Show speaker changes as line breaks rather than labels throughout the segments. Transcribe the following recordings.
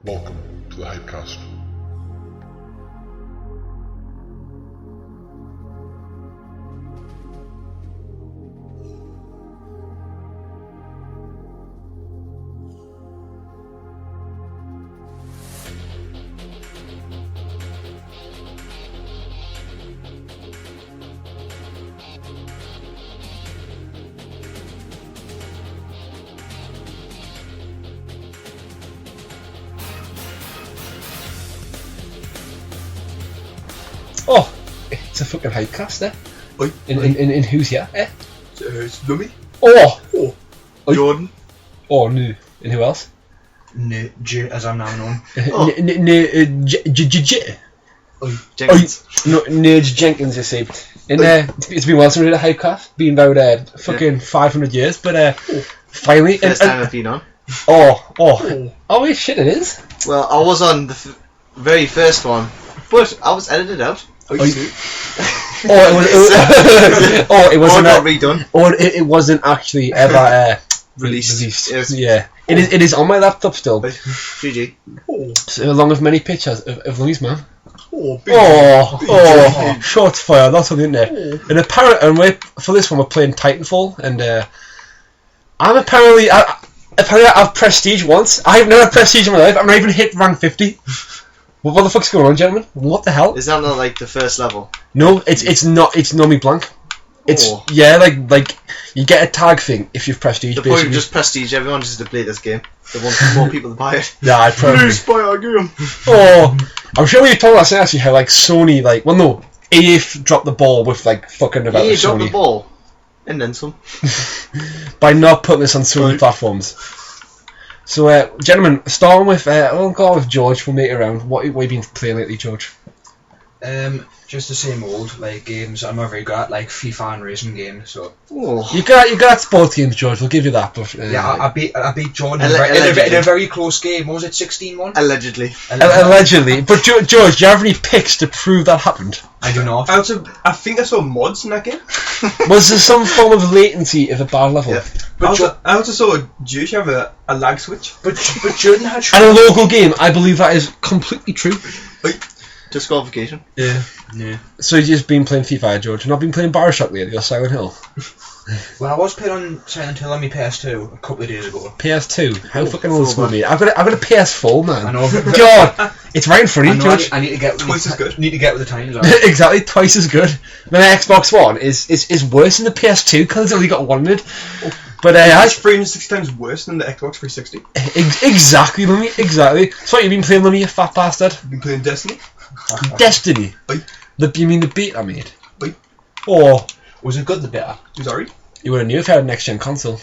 Welcome to the Hypecast.
Oh, it's a fucking Hypecast, eh?
Oi.
In who's here, eh?
It's Lummy.
Oh! Oi.
Jordan.
Oh, no. And who else?
J, as I'm now known.
Jenkins. Nerds Jenkins, you see. And it's been a while since we did a Hypecast. Been about fucking 500 years, but finally.
First time I've been on.
Oh, shit, it is.
Well, I was on the very first one, but I was edited out.
It wasn't
not redone.
Or it wasn't actually ever
Released. Yes.
Yeah, it is on my laptop still.
GG.
So along with many pictures of Louise, man.
Big
Shots fired. That's on the internet. And apparently, for this one, we're playing Titanfall, and I'm apparently I've prestige once. I've never prestige in my life. I've not even hit rank 50. What the fuck's going on, gentlemen? What the hell?
Is that not like the first level?
No, it's not. It's normally blank. It's like you get a tag thing if you've prestige.
The point of just prestige, everyone just to play this game. They want more people to buy it.
Yeah, I probably.
Please buy our game.
I'm sure we told us actually how like Sony EA dropped the ball with like fucking about
EA
Sony.
dropped the ball, and then some.
By not putting this on Sony platforms. So, gentlemen, starting with we'll go with George. We'll make it around. What have you been playing lately, George?
Just the same old games. I'm not very good at FIFA and racing games. So
you got sports games, George. We'll give you that. But
I beat Jordan in a very close game. What was it, 16-1?
Allegedly.
Allegedly. But George, do you have any pics to prove that happened?
I do not.
I think I saw mods in that game.
Was there some form of latency of a bad level?
Yeah. But I also saw Juice have a lag switch.
But Jordan had.
And a local game. I believe that is completely true.
Disqualification.
Yeah. So you've just been playing FIFA, George? You've not been playing Bioshock lately or Silent Hill?
Well, I was playing on Silent Hill on my PS2 a couple of days ago.
PS2? How fucking old school me? I've got a PS4, man.
I know.
God, it's right in front of you, George.
I need to get
twice as good.
Need to get with the times.
Exactly, twice as good. My Xbox One is worse than the PS2 because it's only got one in it. But
it's 360 times worse than the Xbox 360.
Exactly, Lummy. Exactly. So what you been playing, Lummy, you fat bastard?
I've been playing Destiny.
Destiny.
Oi.
You mean the beta, mate?
Oi.
Oh,
was it good, the beta?
You sorry?
You would have knew if you had a next gen console.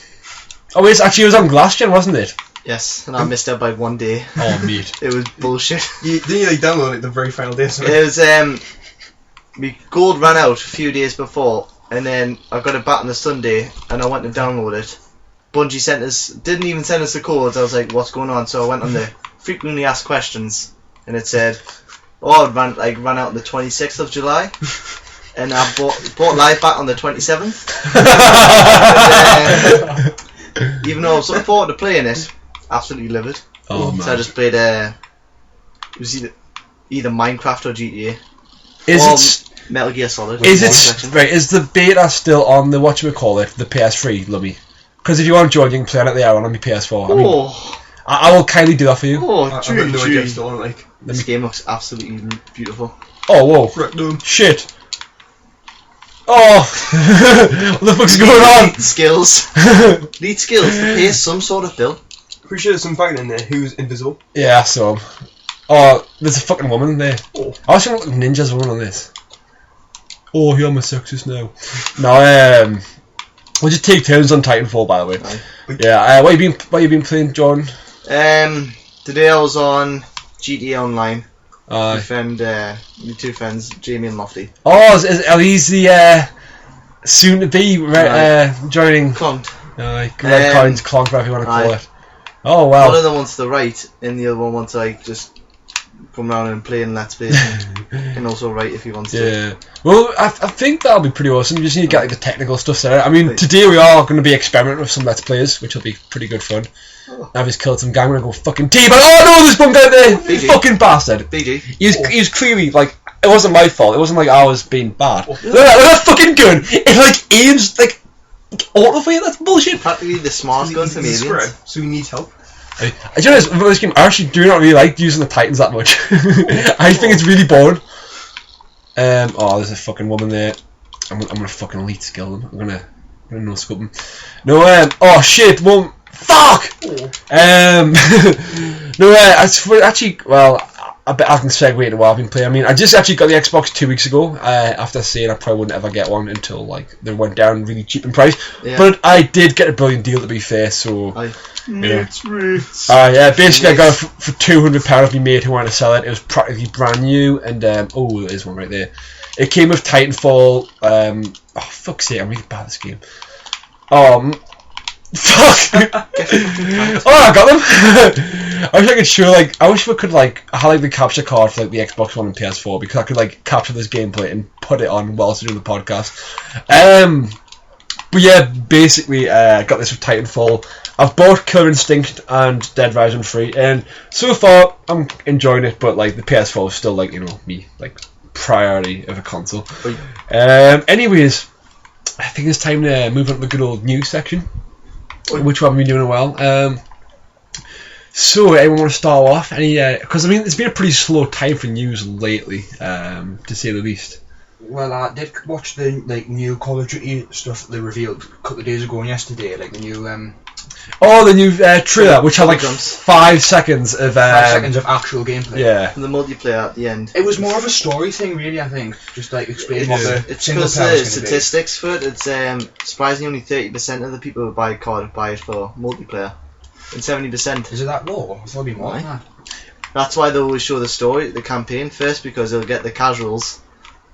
Oh, it was on last gen, wasn't it?
Yes, and I missed out by 1 day.
Oh, mate.
It was bullshit.
Didn't you download it the very final day? So
it was my gold ran out a few days before, and then I got it back on the Sunday, and I went to download it. Bungie didn't even send us the codes. I was like, what's going on? So I went on the frequently asked questions, and it said, it ran out on the 26th of July, and I bought live back on the 27th. And, even though I was looking forward to playing it, absolutely livid.
Oh, man.
So I just played it was either Minecraft or GTA. Metal Gear Solid.
Is the beta still on the the PS3, Lummy? Because if you want, George, you can play it at the hour on my PS4. I will kindly do that for you.
This game looks absolutely beautiful.
Oh, whoa. Shit. Oh, what the fuck's going on?
Need skills to pay some sort of bill.
Pretty sure there's some fighting in there who's invisible.
Yeah, I saw him. Oh, there's a fucking woman in there. I was thinking ninjas woman on this. Oh, you're my sexist now. No, we'll just take turns on Titanfall, by the way.
Aye.
Yeah, what you been playing, John?
Today I was on GTA Online.
Aye.
My two friends, Jamie and Lofty.
Oh, are these the soon to be joining?
Clonked.
Red Coins, Clonk, whatever you want to call it. Oh wow.
One of them wants to the right, and the other one wants to just come round and play in Let's Plays and also write if he wants to.
Yeah. Well, I think that'll be pretty awesome. You just need to get like the technical stuff set. I mean, today we are going to be experimenting with some Let's Players, which will be pretty good fun. I've just killed some gang. We're going to go fucking team. Oh no, there's one guy there.
BG.
Fucking bastard.
BG.
He was clearly like, it wasn't my fault. It wasn't like I was being bad. Look at that fucking gun. It like aims like autofire. That's bullshit.
Practically the smartest gun from
He's
aliens.
spread, so he needs help.
Do you know this game? I actually do not really like using the Titans that much. I think it's really boring. Oh, there's a fucking woman there. I'm gonna fucking elite skill them. I'm gonna no scope them. No, oh shit, well, fuck! No, actually, well, I bet I can segue into what I've been playing. I mean, I just actually got the Xbox 2 weeks ago, after saying I probably wouldn't ever get one until, like, they went down really cheap in price. Yeah. But I did get a brilliant deal, to be fair, so... yeah, basically I got it for £200 off my mate who wanted to sell it. It was practically brand new, and, oh, there's one right there. It came with Titanfall, oh, fuck's sake, I'm really bad at this game. Fuck! Oh, I got them! I wish I could show, like, I wish we could, like, I had, like, the capture card for, like, the Xbox One and PS4, because I could, like, capture this gameplay and put it on whilst doing the podcast. But yeah, basically, I got this with Titanfall. I've bought Killer Instinct and Dead Rising 3, and so far, I'm enjoying it, but, like, the PS4 is still, like, you know, me, like, priority of a console. Anyways, I think it's time to move on to the good old news section, which we haven't been doing in a while. So, anyone want to start off? Any? Because I mean, it's been a pretty slow time for news lately, to say the least.
Well, I did watch the new Call of Duty stuff that they revealed a couple of days ago and yesterday, like the new.
Oh, the new trailer, which had like 5 seconds of
5 seconds of actual gameplay.
Yeah.
And the multiplayer at the end.
It was more of a story thing, really. I think just like explain what the
it's
single
because
player
the
is going to be.
statistics for it. It's surprisingly only 30% of the people who buy a card buy it for multiplayer, and 70%.
Is it that low? I thought it'd be more than that.
That's why they always show the story, the campaign first, because they'll get the casuals.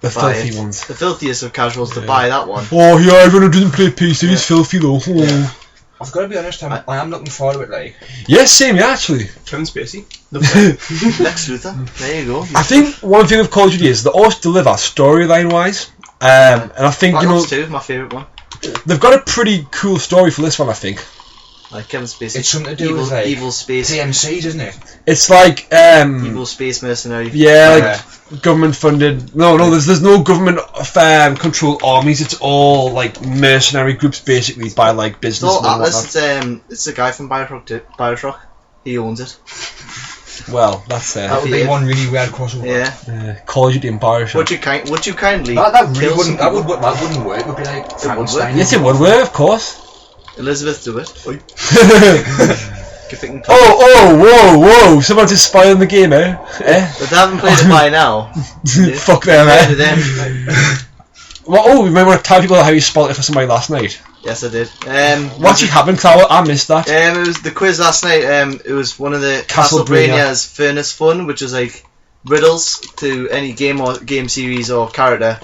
The filthy ones.
The filthiest of casuals to buy that one.
Oh yeah, everyone who doesn't play PC is filthy though. Oh.
Yeah. I've got to be honest, I am looking forward to it, like.
Yes, same, yeah, actually.
Kevin Spacey.
Lex Luthor. There you go.
I think one thing with Call of Duty is they always deliver storyline wise, and I think
Black
you know
Ops 2, my favourite one.
they've got a pretty cool story for this one. I think.
Like Kevin Spacey.
It's something to do with like
evil space.
TMCs, isn't it?
It's like
evil space mercenary.
Yeah, like government funded. No, there's no government controlled armies. It's all like mercenary groups, basically by like business.
It's all Atlas. It's a guy from Bioshock. He owns it.
Well, that's
that would be one really weird crossover.
Yeah.
Call of Duty and Bioshock.
Would you kindly?
That really wouldn't. That wouldn't work. It would be like Frankenstein.
Yes, it would work, of course.
Elizabeth, do it.
Whoa! Someone's just spoiling the game, eh?
If they haven't played it by now,
fuck them, eh? Well, you might want to tell people how you spoiled it for somebody last night.
Yes, I did.
What actually happened, Clower? I missed that.
It was the quiz last night. It was one of the Castlevania's Furnace Fun, which is like riddles to any game or game series or character,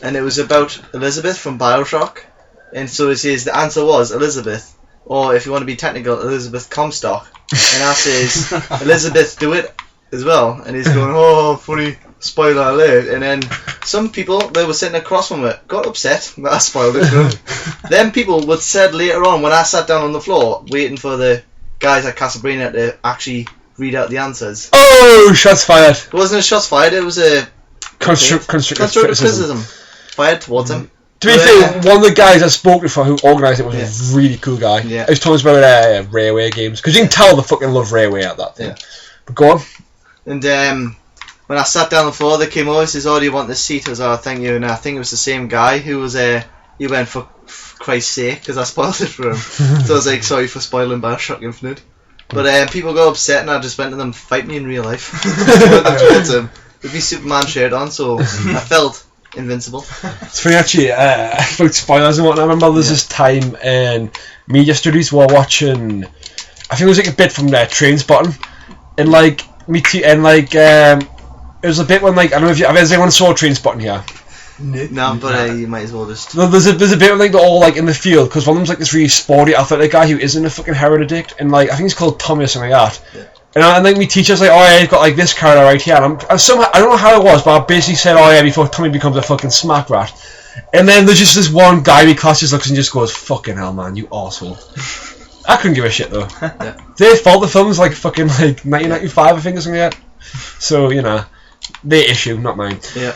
and it was about Elizabeth from Bioshock. And so it says the answer was Elizabeth, or if you want to be technical, Elizabeth Comstock. And I says Elizabeth do it as well, and he's going, oh, funny, spoiler alert. And then some people that were sitting across from it got upset that I spoiled it for them. Then people would said later on when I sat down on the floor waiting for the guys at Castlevania to actually read out the answers.
Oh, shots fired!
It wasn't a shots fired. It was a
constructive
criticism fired towards him.
To be fair, one of the guys I spoke to who organised it was a really cool guy.
Yeah.
He was talking about Railway games, because you can tell they fucking love Railway at that thing. Yeah. But go on.
And when I sat down on the floor, they came over and says, oh, do you want this seat? I was like, oh, thank you. And I think it was the same guy who was he went, for Christ's sake, because I spoiled it for him. So I was like, sorry for spoiling Bioshock Infinite. But people got upset and I just went to them, fight me in real life. With my Superman shirt on, so I felt invincible.
It's funny actually, about spoilers and whatnot. I remember there's this time in media studies we were watching, I think it was like a bit from Trainspotting, and like it was a bit when like, I don't know if has anyone saw Trainspotting here?
No, but you might as well just.
There's a bit of like they're all like in the field, because one of them's like this really sporty athletic guy who isn't a fucking heroin addict, and like I think he's called Tommy or something like that. Yeah. And like my teacher's like, oh yeah, you've got like this character right here, and I'm somehow, I don't know how it was, but I basically said, oh yeah, before Tommy becomes a fucking smack rat. And then there's just this one guy in class just looks and just goes, fucking hell man, you arsehole. I couldn't give a shit though.
Yeah.
Their fault, the film's like fucking like 1995 I think or something like that. So, you know, their issue, not mine.
Yeah.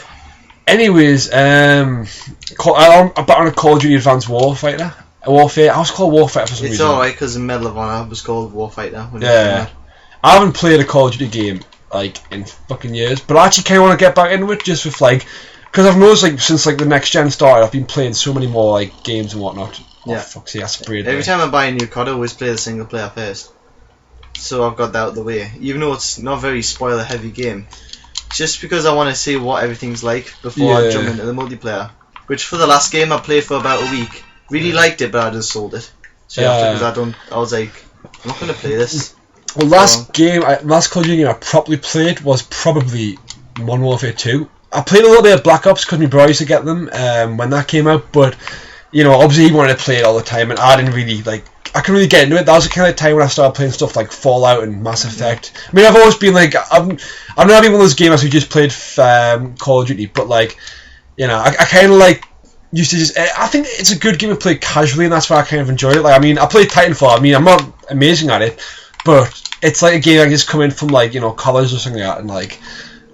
Anyways, I'm back on a Call of Duty Advanced Warfare. I was called Warfighter for some
It's
reason.
alright because the Medal of Honor was called Warfighter.
Yeah. I haven't played a Call of Duty game like in fucking years, but I actually kind of want to get back into it just with like, because I've noticed like since like the next gen started, I've been playing so many more like games and whatnot.
Yeah.
Oh fuck's sake, that's weird.
Every time I buy a new COD, I always play the single player first. So I've got that out of the way. Even though it's not a very spoiler heavy game. Just because I want to see what everything's like before I jump into the multiplayer. Which for the last game I played for about a week. Really liked it, but I just sold it. So because I was like, I'm not going to play this.
Well, last Call of Duty game I properly played was probably Modern Warfare 2. I played a little bit of Black Ops because my brother used to get them when that came out, but you know, obviously he wanted to play it all the time, and I didn't really like. I couldn't really get into it. That was the kind of time when I started playing stuff like Fallout and Mass Effect. I mean, I've always been like, I'm not even one of those gamers who just played Call of Duty, but like, you know, I kind of like used to just. I think it's a good game to play casually, and that's why I kind of enjoy it. Like, I mean, I played Titanfall. I mean, I'm not amazing at it, but it's like a game I can just come in from like, you know, college or something like that and like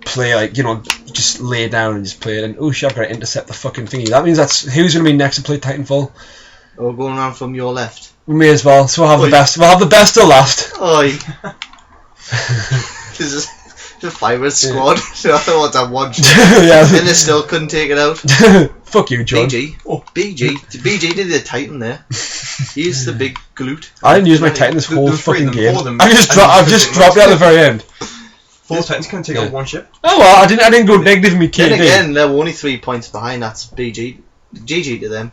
play, like, you know, just lay down and just play it. And oh shit, I've got to intercept the fucking thingy. That means that's who's going to be next to play Titanfall.
Or going around from your left.
We may as well. So we'll have the best. We'll have the best till last.
Oi. This is the pirate squad. So I thought that one shot.
Yeah.
And they still couldn't take it out.
Fuck you, John.
BG. Oh, BG. BG did the Titan there. He's the big glute.
I didn't use my Titan this whole
the three
fucking
of them,
game.
four of them.
I've just dropped it at the very end.
4 Titans can take out one ship.
Oh well, I didn't go negative in my KD.
Then again, they were only 3 points behind. That's BG. GG to them.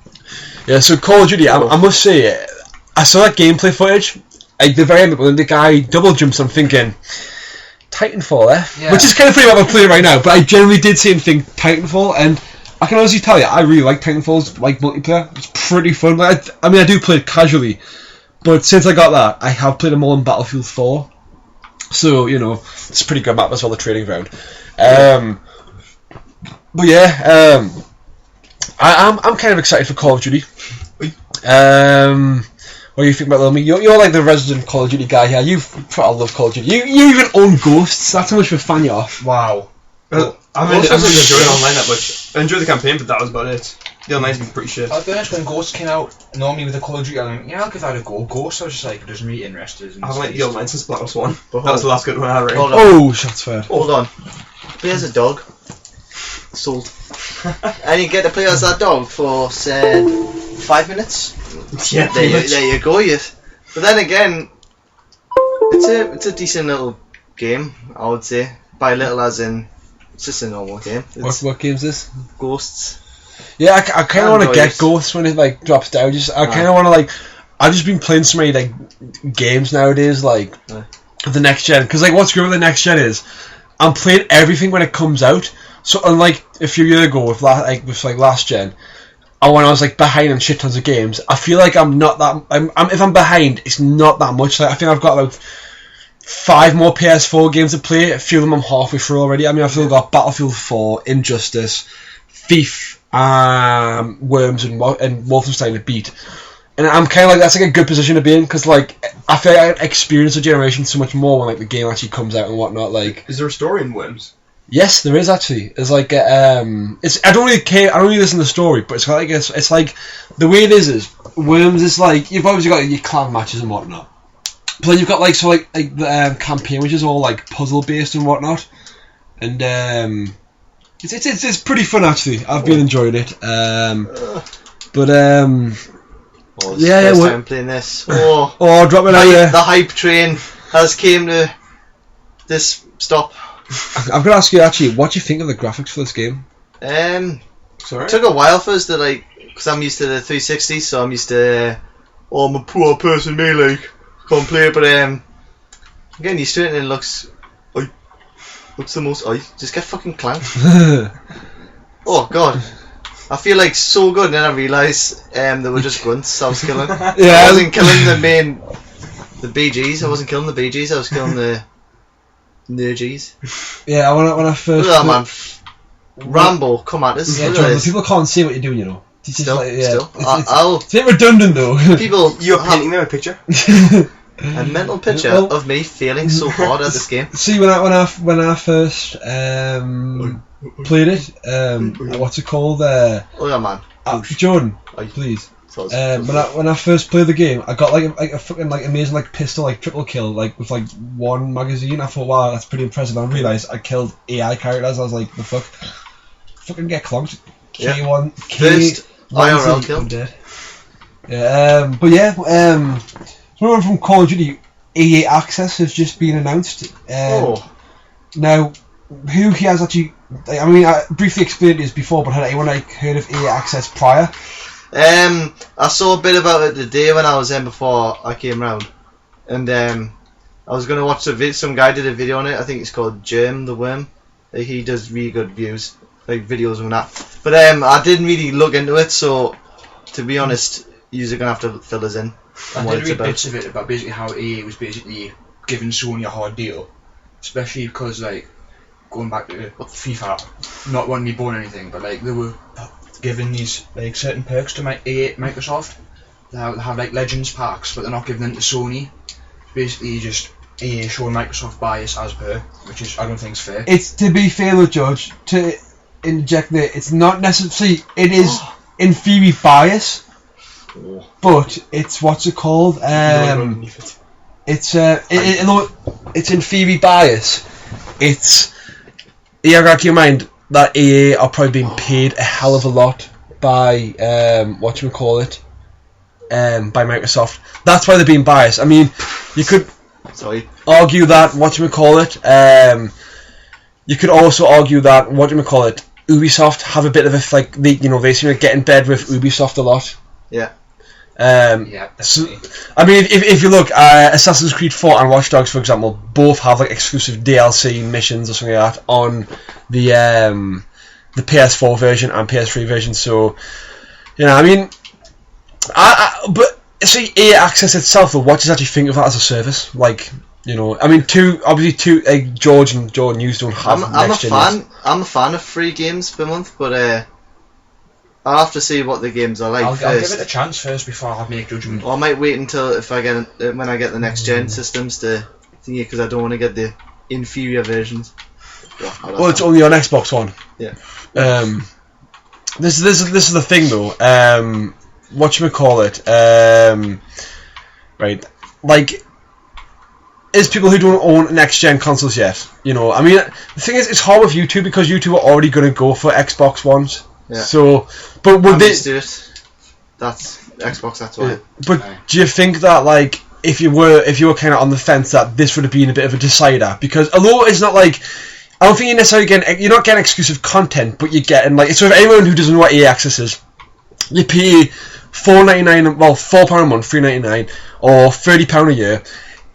Yeah, so Call of Duty, I must say, I saw that gameplay footage at the very end when the guy double jumps. I'm thinking Titanfall, which is kind of pretty what I'm playing right now. But I generally did see and think Titanfall, and I can honestly tell you, I really like Titanfall's like multiplayer. It's pretty fun. Like, I mean, I do play it casually, but since I got that, I have played them all in Battlefield 4. So you know, it's a pretty good map as well, the training ground. But yeah, I'm kind of excited for Call of Duty. What do you think about Lil Me? You're like the resident Call of Duty guy here. I love Call of Duty. You even own Ghosts. That's how much of a fan you are.
Wow. Well, I've enjoyed online that much. I enjoyed the campaign, but that was about it. The online's been pretty shit.
I'll be honest, when Ghosts came out, normally with the Call of Duty, I'm like, yeah, I'll give that a go. Ghosts, I was just like, it doesn't really interest
I haven't liked the online since Black Ops 1. That was the last good one I read.
Oh, shots fired.
Hold on. Play as a dog. Sold. And you get to play as that dog for, say, 5 minutes.
Yeah,
there you go. But then again, it's a decent little game, I would say. By little as in, it's just a normal game.
What game's this?
Ghosts.
Yeah, I kind of want to get Ghosts when it like drops down. I kind of want to like. I've just been playing so many like games nowadays, like the next gen. Because like what's good with the next gen is, I'm playing everything when it comes out. So unlike a few years ago with last gen, when I was like behind on shit tons of games, I feel like I'm not that. If I'm behind, it's not that much. Like I think I've got like 5 more PS4 games to play. A few of them I'm halfway through already. I mean, I've still got Battlefield 4, Injustice, Thief, Worms, and Wolfenstein to beat. And I'm kind of like, that's like a good position to be in, because like I feel like I experience the generation so much more when like the game actually comes out and whatnot. Like,
is there a story in Worms?
Yes, there is actually. It's like it's. I don't really care. I don't really listen to the story, but it's like it's like the way it is Worms is like you've obviously got your clan matches and whatnot, but then you've got like the campaign, which is all like puzzle based and whatnot, and it's pretty fun actually. I've been enjoying it. But
first time playing this.
Drop it out there.
The hype train has came to this stop.
I'm gonna ask you actually, what do you think of the graphics for this game?
Sorry? It took a while for us to like, because I'm used to the 360, so I'm used to, I'm a poor person, me, like, can't play it, but I'm getting used to it, and it looks the most, just get fucking clanked. Oh god, I feel like so good, and then I realise they were just grunts I was killing. I wasn't killing the BGs, I wasn't killing the BGs, I was killing the Nergies.
Yeah, when I first...
Look at that, man. Rambo, come at us.
Yeah,
Look
John,
at
but
this.
people can't see what you're doing, you know. It's just
Still,
like, yeah,
still.
It's a bit redundant, though.
People,
You're painting them a picture.
a mental picture
Well-
of me failing so hard at this game.
See, when I first played it, what's it called?
Look at that, man.
Jordan,
Aye.
please.
So
When I first played the game, I got like a fucking like amazing like pistol like triple kill like with like one magazine. I thought, wow, that's pretty impressive. And I realised I killed AI characters. I was like, the fuck, fucking get clonked.
Yeah.
K1,
First IRL kill.
I'm dead. Yeah, but yeah, someone from Call of Duty EA Access has just been announced. Now, who he has actually? I mean, I briefly explained this before, but had anyone like heard of EA Access prior?
I saw a bit about it today when I was in before I came round, and I was gonna watch some guy did a video on it. I think it's called Germ the Worm. He does really good views, like videos on that. But I didn't really look into it, so to be honest, you're gonna have to fill us in.
I
what
did
it's
read
about.
bits of it about basically how EA was basically giving Sony a hard deal, especially because like going back to FIFA, not wanting to be born or anything, but like they were giving these like certain perks to Microsoft. They have like Legends packs, but they're not giving them to Sony. Basically, just EA showing Microsoft bias as per, which is I don't think is fair.
It's to be fair though, George, to inject there, it's not necessarily, it is in theory bias, but it's what's it called? It's it's in theory bias. It's you gotta keep in mind that EA are probably being paid a hell of a lot by by Microsoft. That's why they're being biased. I mean, you could argue that you could also argue that Ubisoft have a bit of a they seem to get in bed with Ubisoft a lot.
Yeah.
Yeah,
So,
definitely.
I mean, if you look, Assassin's Creed 4 and Watch Dogs, for example, both have like exclusive DLC missions or something like that on the PS4 version and PS3 version. So, you know, I mean, but see, EA Access itself, though, what does actually think of that as a service? Like, you know, I mean, like George and Jordan, you don't have next gen.
I'm a fan of free games per month, but I'll have to see what the games are like
I'll
first.
give it a chance first before I make judgment.
Or I might wait until when I get the next gen systems to thingy, because I don't want to get the inferior versions. Yeah,
Well, it's only on Xbox One.
Yeah.
This is the thing though. Right, like, is people who don't own next gen consoles yet. You know, I mean, the thing is, it's hard with YouTube because YouTube are already going to go for Xbox Ones.
Yeah.
So, but would
I'm
they?
used to it. That's Xbox. That's why.
But do you think that, like, if you were kind of on the fence, that this would have been a bit of a decider? Because although it's not like, I don't think you're necessarily you're not getting exclusive content, but you're getting like, so if anyone who doesn't know what EA Access is, you pay £4.99, well, £4 a month, £3.99, or £30 a year.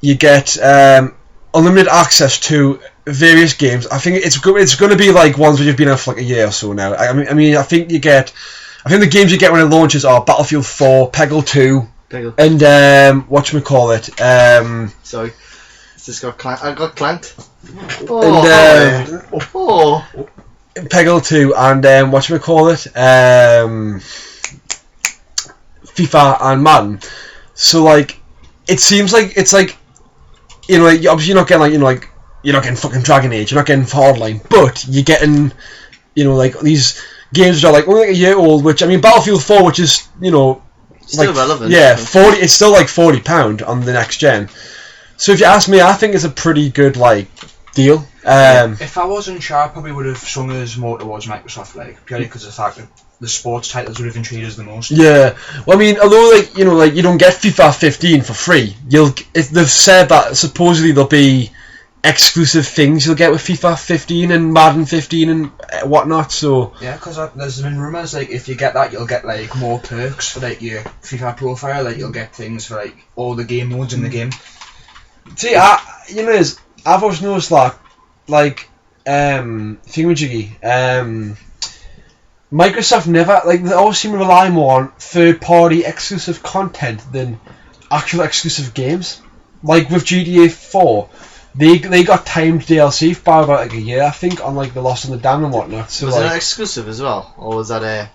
You get unlimited access to various games. I think it's going to be like ones where you've been out for like a year or so now. I mean, I think the games you get when it launches are Battlefield 4, Peggle 2, and
Sorry, it's just got clanked. I got clanked.
Peggle 2 and FIFA and Madden. So like, it seems like it's like, you know, like, obviously you're not getting like, you know, like, you're not getting fucking Dragon Age, you're not getting Hardline, but you're getting, you know, like these games which are like only like a year old. Which, I mean, Battlefield 4, which is, you know,
still
like,
relevant.
Yeah, 40. It's still like £40 on the next gen. So if you ask me, I think it's a pretty good like deal.
If I wasn't sure, I probably would have swung us more towards Microsoft, like purely because of the fact that the sports titles would have intrigued us the most.
Yeah, well, I mean, although like, you know, like, you don't get FIFA 15 for free, they've said that supposedly there'll be exclusive things you'll get with FIFA 15 and Madden 15 and whatnot. So
yeah, because there's been rumours like if you get that, you'll get like more perks for like your FIFA profile. Like you'll get things for like all the game modes in the game.
see, I've always noticed that, like, thingamajiggy, Microsoft never, like, they always seem to rely more on third-party exclusive content than actual exclusive games. Like with GTA 4, they got timed DLC by about like a year, I think, on like the Lost in the Dam and whatnot. So
Was
like,
it not exclusive as well, or was that a?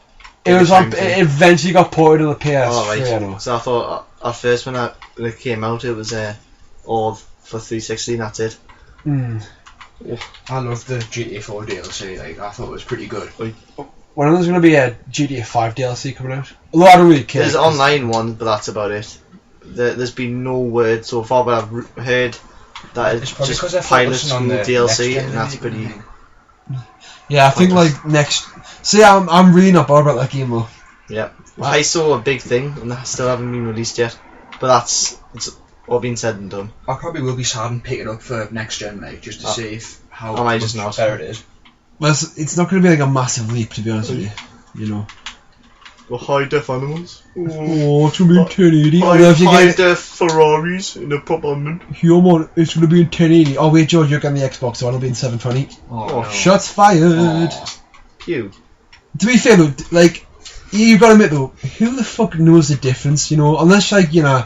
it was
time
on.
thing?
It eventually got ported to the PS3.
Oh, right.
I know.
So I thought at first when it came out, it was all for 360. And that's it.
Mm.
I love the GTA 4 DLC. Like I thought it was pretty good.
When there's going to be a GTA 5 DLC coming out? Although I don't really care.
There's an online one, but that's about it. There's been no word so far, but I've heard that
It's
it's
probably because
just
they're
pilot
focusing on
school
the
DLC,
next
and that's
gen,
pretty.
Yeah, I think like next. See, I'm really not bothered about that game though.
Yeah, I saw a big thing, and that still haven't been released yet. But it's all been said and done.
I probably will be sad and pick it up for next gen, like just to see how
I might
much
just not.
better it is.
Well, it's not going to be like a massive leap, to be honest with you. You know.
Well, high def animals.
Oh, it's going to be in 1080. Although if you get
def Ferraris in a pop on.
it's going to be in 1080. Oh wait, George, you're getting the Xbox, so it'll be in 720.
Oh,
Oh,
no.
Shots fired.
Pew.
To be fair though, like, you gotta admit though, who the fuck knows the difference, you know? Unless, like, you know,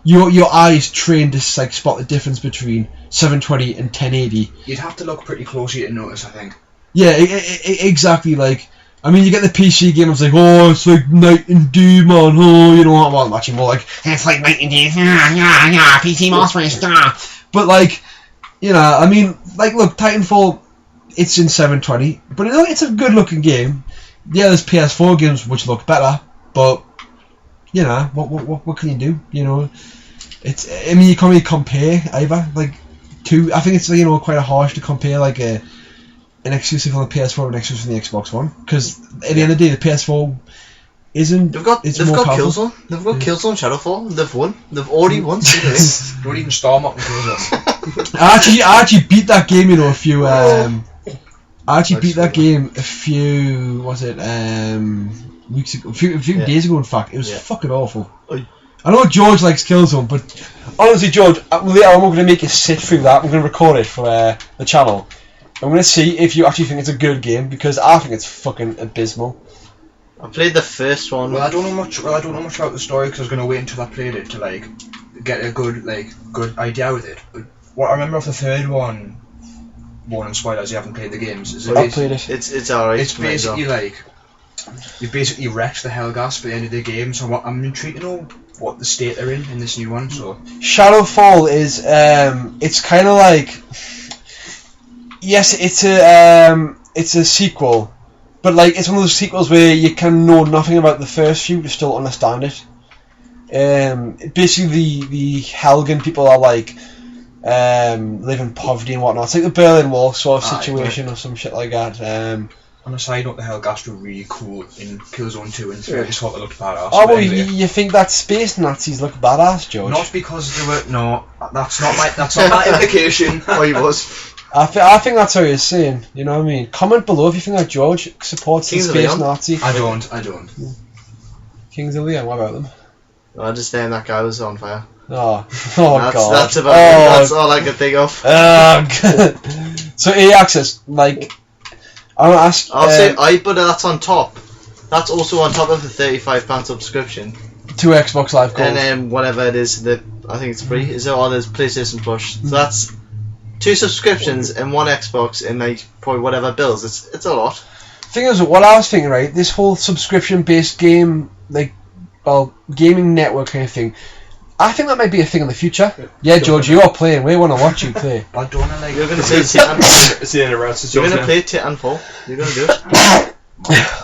your eyes trained to, like, spot the difference between 720 and 1080.
You'd have to look pretty closely to notice, I think.
Yeah, exactly, like, I mean, you get the PC game, it's like, oh, it's like night and day, man, oh, you know what, well, I'm watching more like, it's like night and day, yeah, PC Master Race, but, like, you know, I mean, like, look, Titanfall, it's in 720, but it's a good looking game. Yeah, there's PS4 games which look better, but you know what can you do? You know, I mean you can't really compare either. Like I think it's quite harsh to compare like an exclusive on the PS4 and an exclusive on the Xbox One, because at the end of the day the PS4 isn't.
They've got
powerful.
Killzone. They've got Killzone Shadowfall. They've won. They've already won.
Don't even storm up and Killzone.
I actually beat that game. You know, a few. I actually beat that game a few. Weeks ago, a few days ago. In fact, it was fucking awful. I know George likes Killzone, but honestly, George, later on we're going to make you sit through that. We're going to record it for the channel. I'm going to see if you actually think it's a good game, because I think it's fucking abysmal.
I played the first one.
Well, I don't know much about the story because I was going to wait until I played it to like get a good idea with it. But what I remember of the third one, warning spoilers, you haven't played the games. Is
I've played it.
It's alright.
It's basically like you basically wrecked the Hellgas by the end of the game. So I'm intrigued to know what the state they're in this new one. So
Shadowfall is it's kind of like, yes, it's a sequel, but like it's one of those sequels where you can know nothing about the first few to still understand it. Basically the Helgen people are like live in poverty and whatnot. It's like the Berlin Wall sort of situation or some shit like that.
on a side note, the Hellgas were really cool in Killzone 2 and 3. I just thought they looked badass.
Oh, well,
anyway,
you think that space Nazis look badass, George?
not because they were. No, that's not my implication.
Oh, he was.
I think that's how you're saying. You know what I mean? Comment below if you think that George supports
Kings
the
of
space
Leon?
Nazi.
I don't.
Kings of Leon, what about them?
I understand that guy was on fire.
Oh
That's
god.
that's about it. That's all I could think of.
So EA Access, like, I want to ask.
I'll say but that's on top. That's also on top of the £35 subscription.
To Xbox Live Gold.
And then whatever it is, I think it's free. Is it on there's PlayStation Plus? So that's 2 subscriptions and 1 Xbox and like probably whatever bills. It's a lot.
Thing is, what I was thinking, right? This whole subscription-based game, gaming network kind of thing. I think that might be a thing in the future. Yeah, George, you're playing. We want to watch you play.
I don't know, like.
You're gonna play Titanfall.
It's the end of routes.
You're gonna play Titanfall. You're gonna do it.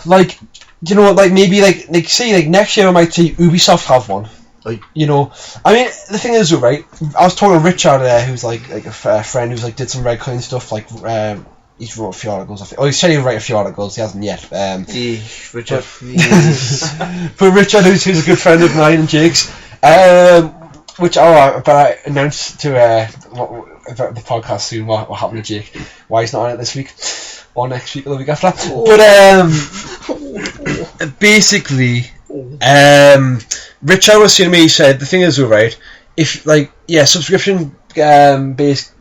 Like, you know, like maybe say next year I might see Ubisoft have one.
Like,
you know, I mean, the thing is, though, right? I was talking to Richard there, who's like a friend who's like did some Red Clean stuff. Like, he's wrote a few articles. He said he'd write a few articles. He hasn't yet.
Richard.
But Richard, who's a good friend of mine and Jake's, which I announced to about the podcast soon. What happened to Jake? Why he's not on it this week or next week or the week after? But basically, Richard was saying to me. He said the thing is, right? If subscription based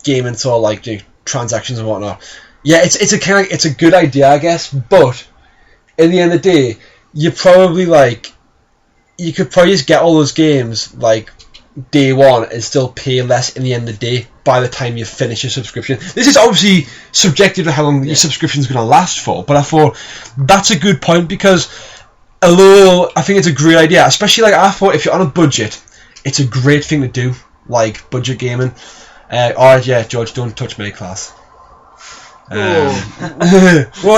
gaming, so like transactions and whatnot. Yeah, it's a good idea, I guess. But in the end of the day, you could probably just get all those games like day one and still pay less in the end of the day. by the time you finish your subscription. This is obviously subjective to how long your subscription's going to last for, but I thought that's a good point because although I think it's a great idea, especially like I thought if you're on a budget, it's a great thing to do, like budget gaming. Alright, yeah, George, don't touch my class. Well,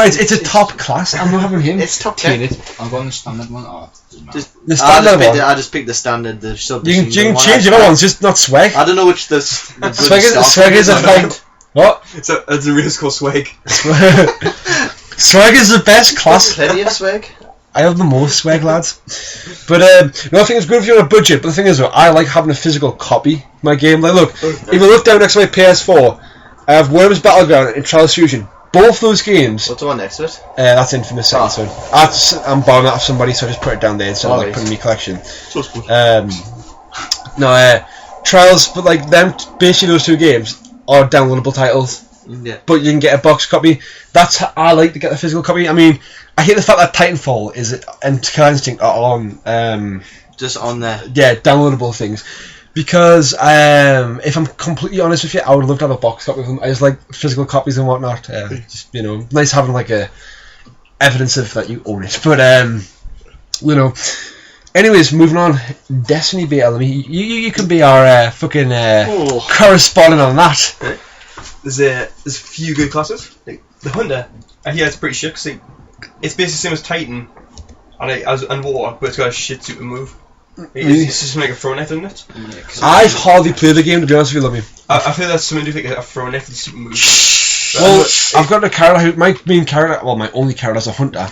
it's a top class. I'm not having him.
It's top 10.
I'm going the standard one.
The standard one.
I just picked the standard. The sub.
You can change the other ones, just not swag.
I don't know which the
swag is a thing. What?
It's a real called swag.
Swag is the best class.
Plenty of swag.
I have the most swag, lads. But no, I think it's good if you're on a budget. But the thing is, though, I like having a physical copy of my game. Like, look, if you look down next to my PS4, I have Worms Battleground and Trials Fusion. Both those games.
What's the one next to it?
That's Infamous Second Son. I'm borrowing that off somebody, so I just put it down there instead of like putting it in my collection. Trials, but like them, basically those two games are downloadable titles.
Yeah.
But you can get a box copy. That's how I like to get the physical copy. I mean, I hate the fact that Titanfall and Killer Instinct are on.
Just on there.
Yeah, downloadable things. Because if I'm completely honest with you, I would love to have a box copy of them. I just like physical copies and whatnot. Just nice having like a evidence of that you own it. But anyways, moving on. Destiny BL. I mean, you can be our fucking correspondent on that.
There's a few good classes. Like the Hunter, I hear it's pretty shit because it's basically the same as Titan, and Water, but it's got a shit super move. It's just like a throw knife, isn't it?
I've hardly played the game, to be honest with you, Lummy.
I feel that's something to do with like a throw knife and super move.
Well, I've got a character my only character is a Hunter,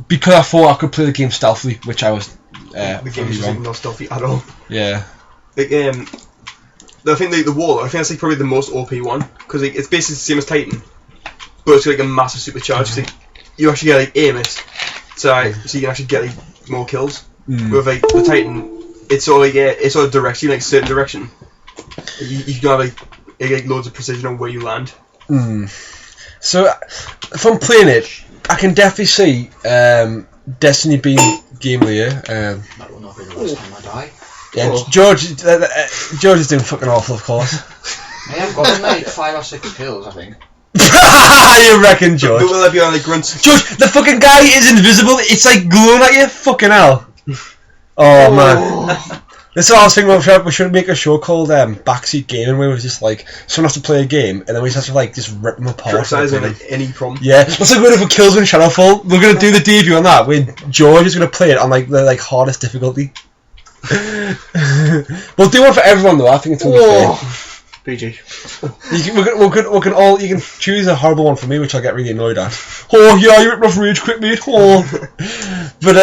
because I thought I could play the game stealthily, which I was
the game is just like not stealthy at all.
Yeah.
Like I think the Wall, I think that's like probably the most OP one because like, it's basically the same as Titan, but it's like a massive supercharge. Like, you actually get like aim it, so you can actually get like more kills. With like the Titan, it's sort of directs you in like a certain direction. You can have like loads of precision on where you land.
So if I'm playing it, I can definitely see Destiny being game of the year.
That will not be the last time I die.
Yeah, George is doing fucking awful, of course.
I've got like 5 or 6 kills, I think.
You reckon, George?
But will that be on like grunts?
George, the fucking guy is invisible. It's like glowing at you. Fucking hell. Oh man. That's what I was thinking about. We should make a show called Backseat Gaming, where it's just like someone has to play a game, and then we just have to like just rip them apart.
Criticizing like any problem.
Yeah, what's like good for Killzone Shadowfall? We're gonna do the debut on that. When George is gonna play it on like the hardest difficulty. We'll do one for everyone though. I think it's gonna be fair.
PG.
We can all. You can choose a horrible one for me, which I'll get really annoyed at. Oh yeah, you ripped off Rage Quit, mate. Oh. But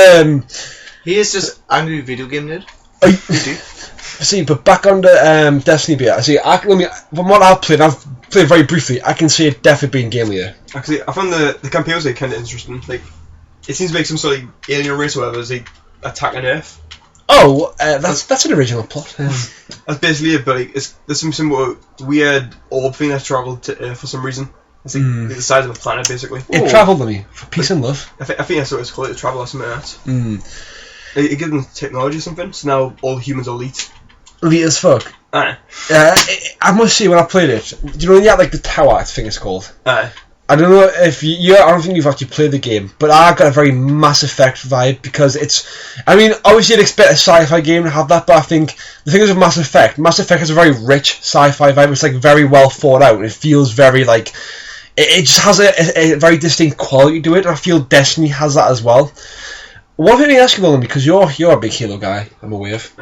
he is just angry video game nerd.
See, but back on the Destiny bit. See, from what I've played very briefly. I can see it definitely being game of the year.
Actually, I found the campaign was like kind of interesting. Like, it seems like some sort of alien race or whatever is like attacking Earth.
Oh, that's an original plot.
That's basically it, but like, there's some weird orb thing that's travelled to Earth for some reason. It's like the size of a planet, basically.
It travelled to me for peace and love.
I think that's what it's called, to travel or something like that. It gives them technology or something, so now all humans are elite.
Elite as fuck.
Aye.
I must say, when I played it, do you know when you had like the tower, I think it's called?
Aye.
I don't know if I don't think you've actually played the game, but I got a very Mass Effect vibe because obviously you'd expect a sci-fi game to have that, but I think the thing is with Mass Effect has a very rich sci-fi vibe. It's like very well thought out, and it feels very like, it just has a very distinct quality to it, and I feel Destiny has that as well. One thing I ask you, Nolan, because you're a big Halo guy, I'm aware of.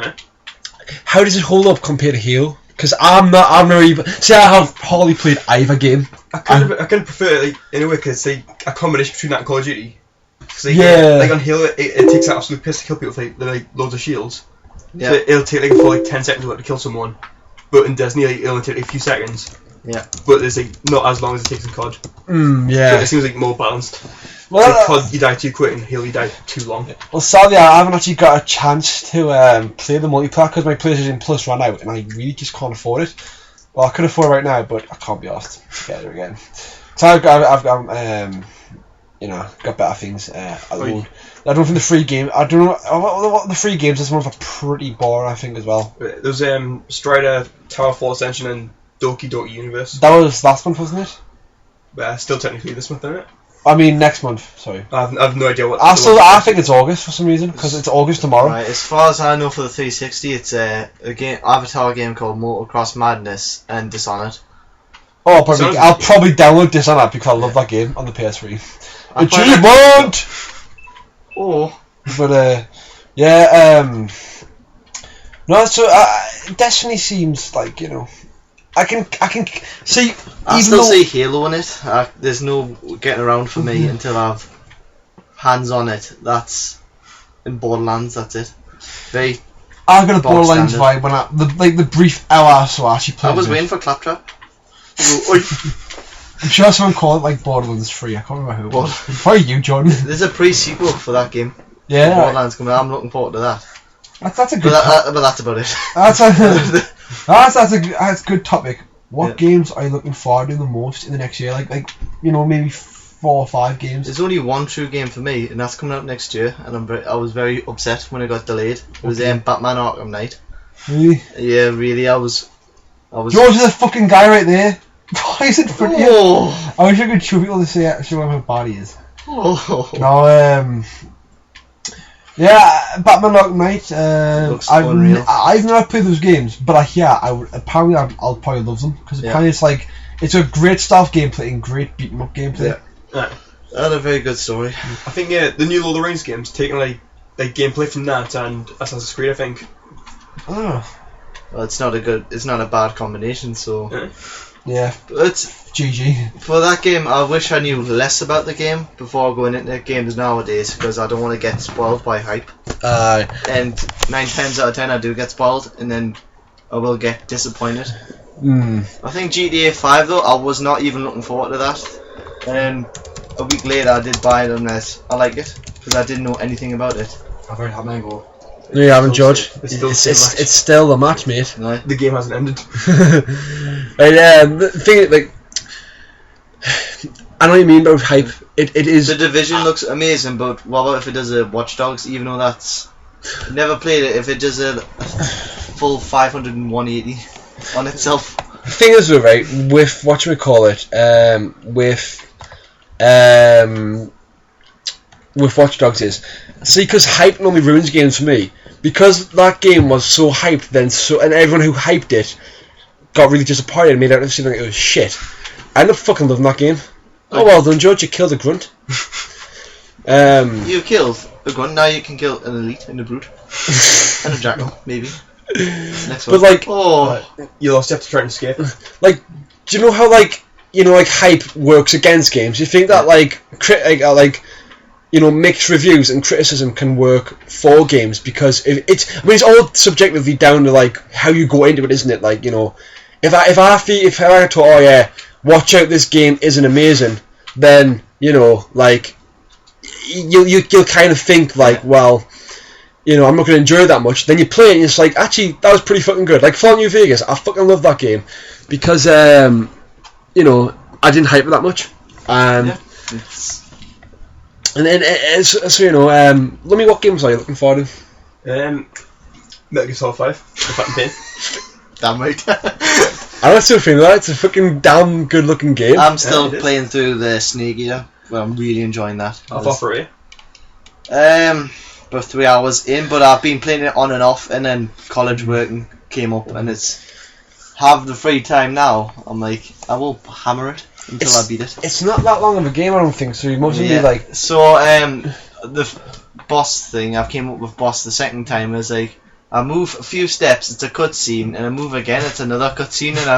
How does it hold up compared to Halo? Because I'm never even. See, I have hardly played either game.
I kind of prefer it like, in a way because it's like a combination between that and Call of Duty. Like, like on Halo, it takes an absolute piss to kill people with like loads of shields. Yeah. So it'll take like for 10 seconds to kill someone, but in Destiny it'll only take like, a few seconds.
Yeah.
But it's like not as long as it takes in COD.
Yeah.
So it seems like more balanced.
Well,
like COD, you die too quick, and Halo, you die too long.
Well, sadly, I haven't actually got a chance to play the multiplayer because my PlayStation Plus ran out, and I really just can't afford it. Well, I could afford it right now, but I can't be asked to get it again. So I've got better things. I don't know from the free game. I don't know what the free games. This one's pretty boring, I think, as well.
There's Strider, Tower Fall Ascension, and Doki Doki Universe.
That was last month, wasn't it?
But still technically this month, isn't it?
I mean, next month. Sorry.
I have no idea what.
I think it's August for some reason because it's August tomorrow.
Right, as far as I know, for the 360, it's a game, Avatar game called Motocross Madness and Dishonored.
Oh, I'll probably download Dishonored because I love that game on the PS3. Achievement.
Oh.
But yeah. No, so Destiny seems like, you know, I can see.
I still see Halo in it. There's no getting around for me until I've hands on it. That's in Borderlands. That's it.
I got a Borderlands vibe when the brief hour or so I actually played.
I was waiting for Claptrap.
I'm sure someone called it like Borderlands 3. I can't remember who it was. Probably you, John.
There's a pre-sequel for that game.
Yeah.
Borderlands coming. I'm looking forward to that.
That's a good.
But that's about it.
That's a good topic. What games are you looking forward to the most in the next year? Like you know, maybe 4 or 5 games.
There's only one true game for me, and that's coming out next year. And I was very upset when it got delayed. It was Batman Arkham Knight.
Really?
Yeah, really. I was.
George is a fucking guy right there. Why is it for you?
Oh.
I wish I could show people to show him how bad he is.
Oh.
No, yeah, Batman Arkham Knight.
Looks unreal.
I've never played those games, but apparently I'll probably love them because apparently it's a great stealth gameplay and great beat 'em up gameplay.
Yeah.
That had a very good story.
I think the new Lord of the Rings game's taking like gameplay from that and Assassin's Creed. I think.
Oh.
Well, it's not a bad combination. So.
Yeah.
But
GG.
for that game, I wish I knew less about the game before going into games nowadays because I don't want to get spoiled by hype. And 9 times out of 10 I do get spoiled, and then I will get disappointed. I think GTA 5 though, I was not even looking forward to that. And a week later I did buy it unless I like it because I didn't know anything about it.
I've already had my go.
No, you haven't, George.
It's
still a match, mate.
No.
The game hasn't ended.
And the thing, like, I know what you mean about hype. It is.
The Division looks amazing, but what about if it does a Watch Dogs? Even though that's never played it, if it does a full 580 on itself.
The thing is, though, right, with with Watch Dogs is, see, because hype normally ruins games for me. Because that game was so hyped and everyone who hyped it got really disappointed and made out of seem like it was shit. I ended up fucking loving that game. Oh, well done, George, you killed a grunt.
You killed a grunt, now you can kill an elite and a brute. And a jackal, maybe. Next one.
But
you lost. You have to try and escape.
Like, do you know how hype works against games? You think that mixed reviews and criticism can work for games because it's all subjectively down to how you go into it, isn't it? If I thought, oh yeah, watch out, this game isn't amazing, then you'll kind of think well, I'm not going to enjoy it that much. Then you play it and it's like, actually, that was pretty fucking good. Like Fallout New Vegas, I fucking love that game because I didn't hype it that much. And then, so let me, what games are you looking forward to?
Metal Gear Solid 5. Fucking pain.
Damn right.
I don't still think that. It's a fucking damn good looking game.
I'm still playing through the Snake Eater. Well, I'm really enjoying that.
How far for you?
About 3 hours in, but I've been playing it on and off, and then college working came up, and have the free time now. I'm like, I will hammer it until I beat it.
It's not that long of a game, I don't think, so you mostly
So, the boss thing, I came up with boss the second time, is I move a few steps, it's a cutscene, and I move again, it's another cutscene, and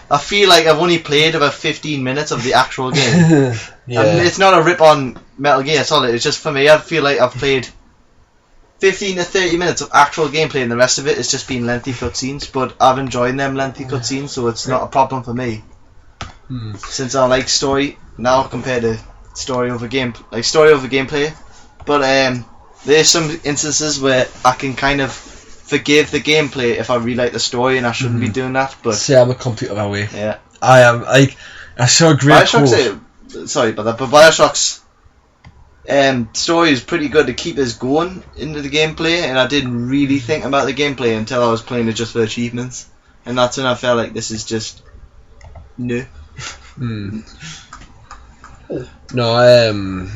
I feel like I've only played about 15 minutes of the actual game.
Yeah.
And it's not a rip on Metal Gear Solid, it's just for me, I feel like I've played 15 to 30 minutes of actual gameplay, and the rest of it has just been lengthy cutscenes, but I've enjoyed them lengthy cutscenes, so it's not a problem for me. Since I like story now compared to story over gameplay, but there's some instances where I can kind of forgive the gameplay if I really like the story, and I shouldn't be doing that. But
see, I'm a complete other way.
Yeah,
I am. I saw a great
sorry about that, but Bioshock's story is pretty good to keep us going into the gameplay, and I didn't really think about the gameplay until I was playing it just for achievements, and that's when I felt like this is just No.
No,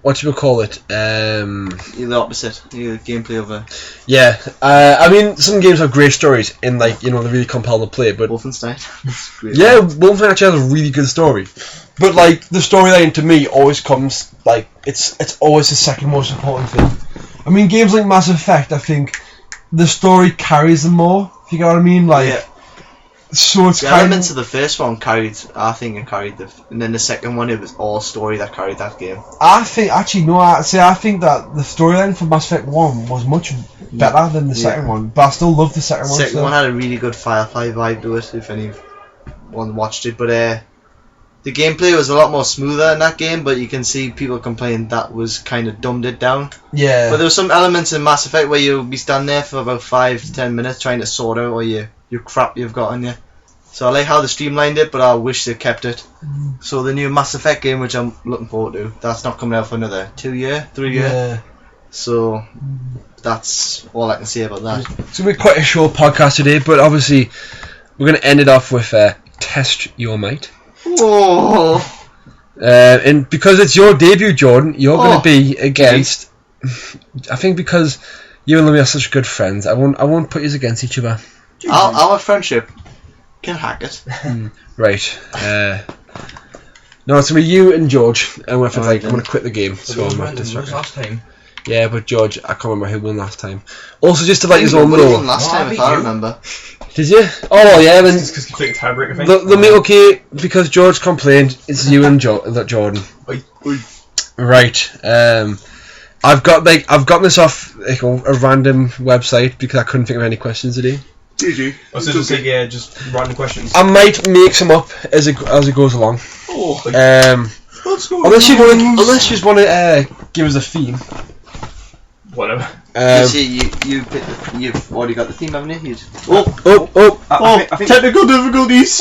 what do you call it?
You're the opposite. You're gameplay over
Yeah, I mean, some games have great stories and like they're really compelling to play. But
Wolfenstein. Great.
yeah, Wolfenstein actually has a really good story. But like the storyline to me always comes like it's always the second most important thing. I mean, games like Mass Effect, I think the story carries them more. If you get what I mean, like.
Yeah.
So it's
The
kind
elements of the first one carried, I think it carried and then the second one it was all story that carried that game.
I think I think that the storyline for Mass Effect 1 was much better than the second one, but I still love the second one.
The second one had a really good Firefly vibe to it, if anyone watched it, but the gameplay was a lot more smoother in that game, but you can see people complaining that was kind of dumbed it down.
Yeah.
But there were some elements in Mass Effect where you'll be standing there for about 5 to 10 minutes trying to sort out all your crap you've got on you. So I like how they streamlined it, but I wish they kept it. So the new Mass Effect game, which I'm looking forward to, that's not coming out for another 2 year, 3 year.
Yeah.
So that's all I can say about that.
It's going to be quite a short podcast today, but obviously we're going to end it off with Test Your Might.
Oh.
And because it's your debut, Jordan, you're going to be against... I think because you and Louis are such good friends, I won't put you against each other.
Our friendship can hack it.
Right. No, it's going to be you and George. I'm going to quit the game. So I'm not distracted.
last time.
Yeah, but George, I can't remember who won last time. Also, just to let you all
Nobody
know...
won last time, if I remember.
Did you? Oh, yeah, then...
It's just completely tiebreaker thing.
The meet, okay, because George complained, it's you and Jordan.
Oi.
Right. I've gotten this off like a random website because I couldn't think of any questions today.
GG. So just random questions.
I might make some up as it goes along.
Oh.
Unless you just want to give us a theme.
Whatever.
You've already got the theme, haven't you?
I think
Technical difficulties.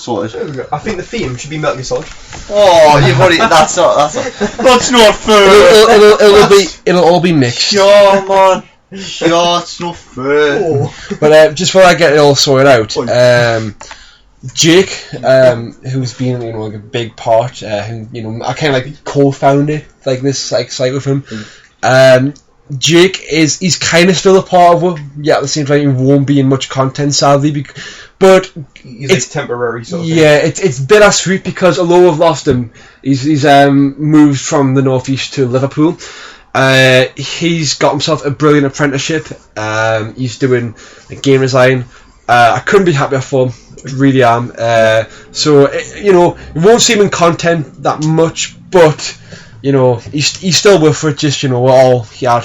Sorted.
There we go. I think the theme should be Metal Gear Solid.
Oh, you've already. That's not fair.
It'll all be mixed.
Sure, man. Sure, it's not fair.
Oh.
But just while I get it all sorted out, Jake, who's been like a big part, who I kind of like co-founded like this site with him. Jake he's kind of still a part of it. Yeah, at the same time, he won't be in much content, sadly. But
it's temporary sort of thing.
Yeah, it's bittersweet because although we've lost him, he's moved from the northeast to Liverpool. He's got himself a brilliant apprenticeship. He's doing game design. I couldn't be happier for him. Really am. So you won't see him in content that much, but he's still with it. Just we're all he's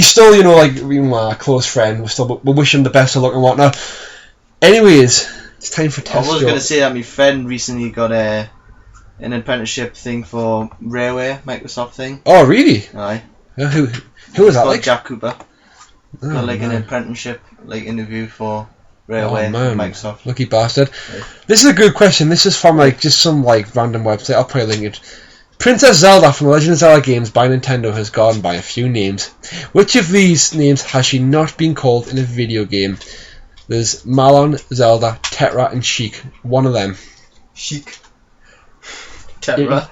still a close friend. We wish him the best of luck and whatnot. Anyways, it's time for test.
I was going to say that my friend recently got an apprenticeship thing for Railway, Microsoft thing.
Oh really?
Aye.
Who was that? Like
Jack Cooper.
Oh,
got an
man.
apprenticeship interview for Railway, Microsoft.
Lucky bastard.
Yeah.
This is a good question. This is from just some random website. I'll probably link it. Princess Zelda from the Legend of Zelda games by Nintendo has gone by a few names. Which of these names has she not been called in a video game? There's Malon, Zelda, Tetra, and Sheik. One of them.
Chic.
Tetra.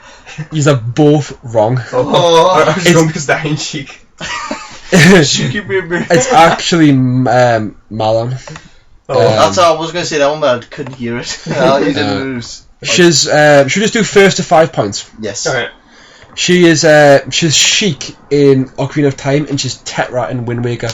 These are both wrong.
I was wrong because that ain't chic.
It's actually Malon.
That's all I was going to say that one, but I couldn't hear it. You didn't lose.
She'll just do first to 5 points.
Yes.
Alright.
She's Sheik in Ocarina of Time, and she's Tetra in Wind Waker.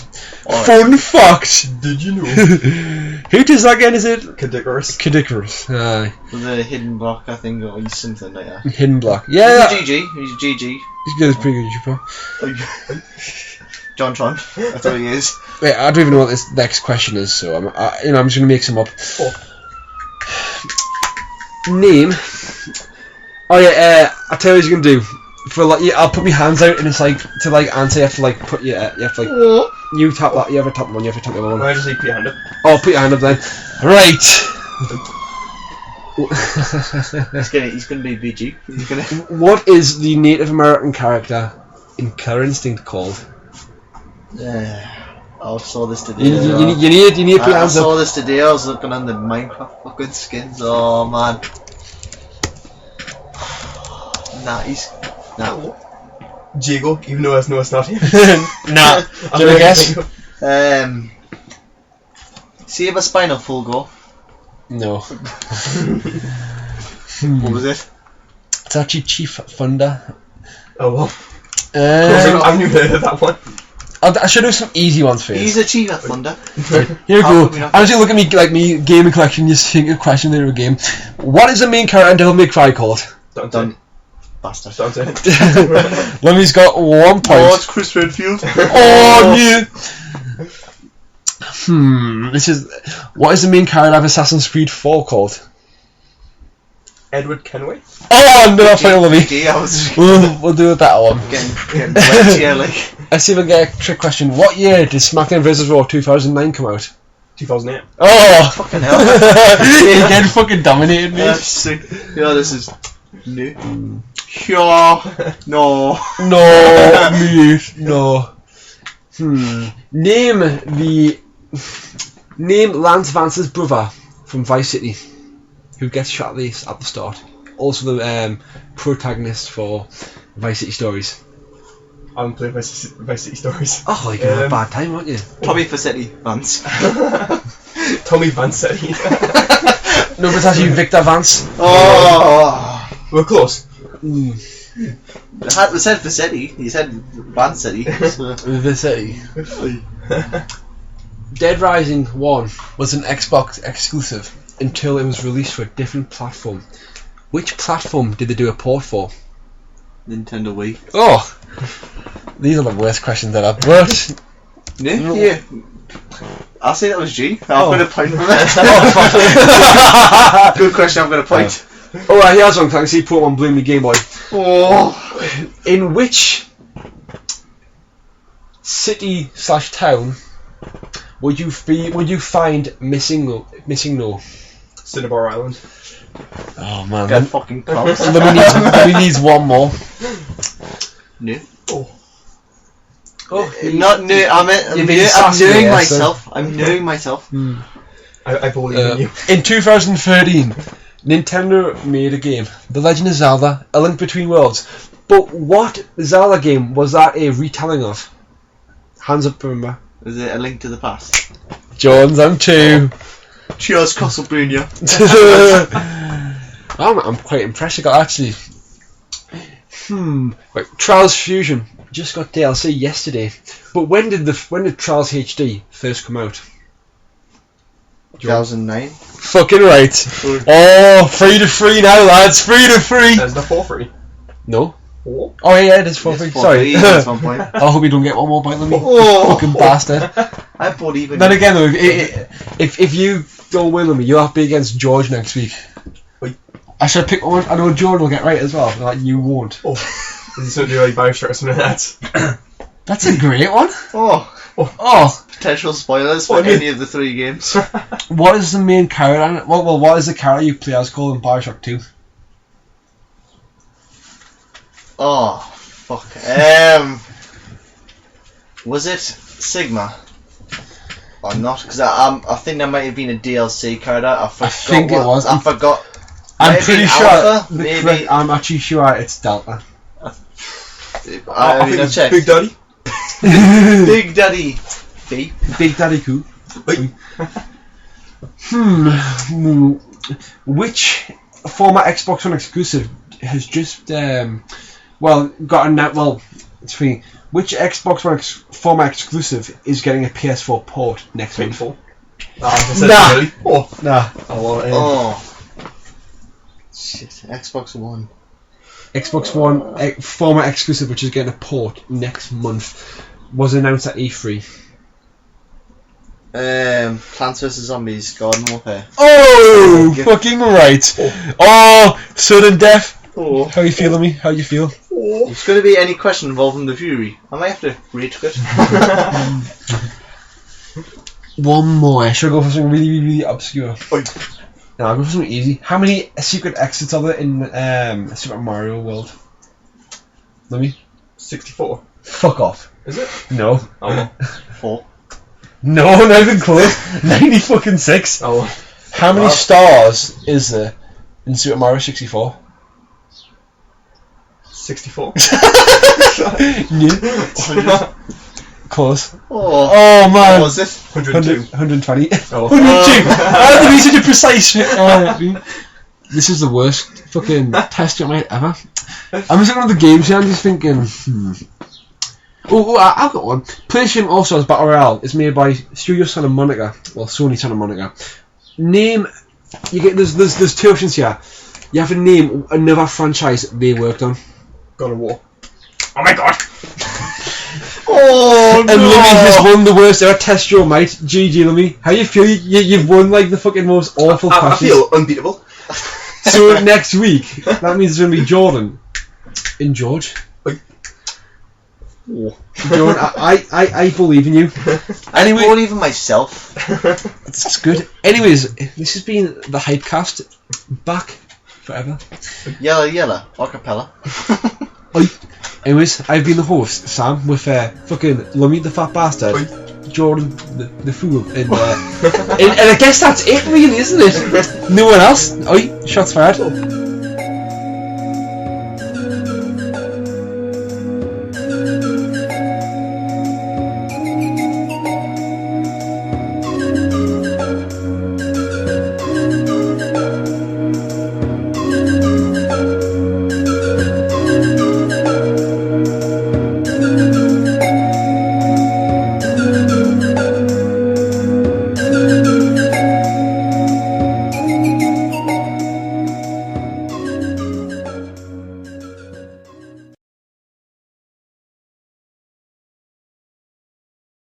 Right.
Fun fact!
Did you know?
Who does that again, is it?
Kadikarus.
Aye.
The hidden block, I think, or something like that.
Hidden block. Yeah.
He's GG.
He's good, pretty good, Super.
John Tron. That's what he is.
Wait, I don't even know what this next question is, so I'm just gonna make some up.
Oh.
Name. Oh yeah, I'll tell you what you can do. I'll put my hands out, and it's to answer. You have to put you have to you tap that. You have to tap one. You have to tap the other one.
I just put your hand up.
Oh, put your hand up then. Right.
He's gonna be BG.
What is the Native American character in Killer Instinct called?
I saw this today.
You need to put your
I
hands
saw
up.
this today. I was looking on the Minecraft fucking skins. Oh man. Nice. Nah.
Jago, even though it's not him.
Nah. Do you want to guess?
See if a spinal full go.
No.
What was it?
It's actually Chief Thunder.
Oh well. I've never heard of that one.
I should have some easy ones for you.
He's a Chief of Thunder.
Here we
How
go.
come we not-
As you look at me like me gaming collection, you think a question in a game. What is the main character in Devil May Cry called?
Done. Bastard.
Lemmy's got 1 point.
Oh, it's Chris Redfield.
Oh, yeah. This is. What is the main character of Assassin's Creed 4 called?
Edward Kenway.
Oh no, finally.
Gee, I was
We'll do a better one.
getting wet here, like.
Let's see if I can get a trick question. What year did SmackDown vs. Raw 2009 come out?
2008.
Oh!
Fucking hell.
You again fucking dominated me.
That's sick. Yeah, this is new. Sure. No.
No, me, no. Name Lance Vance's brother from Vice City, who gets shot at the start. Also the protagonist for Vice City Stories.
I haven't played Vice City Stories.
Oh, you're gonna have a bad time, aren't you?
Tommy Facchetti, Vance.
Tommy Vancetti.
No, but it's actually Victor Vance.
Oh.
We're close.
We said Facchetti. He said Vancetti.
Vicetti. Dead Rising 1 was an Xbox exclusive until it was released for a different platform. Which platform did they do a port for?
Nintendo Wii.
Oh! These are the worst questions ever, but...
Yeah. I'll say that was G.
Oh.
I'm going to point for
Oh,
that. Good question, I'm going to point.
Alright, here's one. Can see Pokemon Blue in the Game Boy.
Oh.
In which city/town would you find Missing No?
Cinnabar Island.
Oh man.
Get fucking close.
Let me needs one more.
No.
Oh,
Not new. I'm knowing myself. I'm knowing myself.
I believe in you.
In 2013, Nintendo made a game, The Legend of Zelda: A Link Between Worlds. But what Zelda game was that a retelling of? Hands up, remember.
Is it A Link to the Past?
Jones, I'm 2.
Cheers, Castlevania.
I'm quite impressed. I got actually. Right, Trials Fusion just got DLC yesterday. But when did Trials HD first come out?
2009.
Fucking right. Oh, 3 to 3 now, lads. 3 to 3.
There's the 4-3.
No.
4?
Oh yeah, it is 4-3. Sorry.
At one point.
I hope you don't get one more point than me.
Oh.
Fucking bastard.
I thought even.
Then again, though, if you don't win with me, you'll have to be against George next week.
Wait.
I should pick one. I know Jordan will get right as well, but like you won't.
Oh. Is he something like Bioshock or something like that?
That's a great one.
Oh. Potential spoilers for any of the 3 games.
What is the main character? Well, what is the character you play as called in Bioshock 2?
Oh, fuck. Was it Sigma? Or not? Because I think that might have been a DLC character. I
think it was.
I forgot.
I'm pretty sure.
Alpha, maybe.
I'm actually sure it's Delta.
I mean, I'll check.
Big Daddy.
Big Daddy. B.
Big Daddy Cool.
Wait.
Which former Xbox One exclusive has just got a net? Well, it's free. Which Xbox One former exclusive is getting a PS4 port next week?
Painful.
Nah.
Nah. Oh, well,
Shit. Xbox One.
Xbox One former exclusive, which is getting a port next month, was announced at E3.
Plants vs Zombies Garden Warfare.
Oh, fucking right. Oh, sudden death.
Oh.
How you feeling, me? How you feel?
If it's going to be any question involving the Fury, I might have to rage quit.
One more. Should I go for something really, really, really obscure?
Wait.
No, I'll go for something easy. How many secret exits are there in Super Mario World? Let me.
64.
Fuck off.
Is it?
No.
Oh, well.
4.
No, not even close. 90
Oh,
How many
Wow.
stars is there in Super Mario 64?
64.
Yeah. Close.
Oh,
Oh man.
what was it?
102.
120.
Oh.
102. How did be such a precise? This is the worst fucking test I might ever. I'm just looking at the games here. I'm just thinking. I've got one. PlayStation also has Battle Royale. It's made by Studio Santa Monica. Well, Sony Santa Monica. Name. You get there's 2 options here. You have to name another franchise they worked on.
God of War. Oh my god.
Oh
And Lemmy has won the worst ever test your might. GG Lemmy. How you feel? You've won like the fucking most awful
I
passes.
feel unbeatable.
So next week, that means it's going to be Jordan and George. Jordan, I believe in you.
I don't believe in myself.
That's good. Anyways, this has been the Hypecast. Back forever.
Yellow, acapella.
Anyways, I've been the host, Sam, with fucking Lummy the fat bastard, Jordan the fool, and I guess that's it really, isn't it? No one else? Oi, shots fired.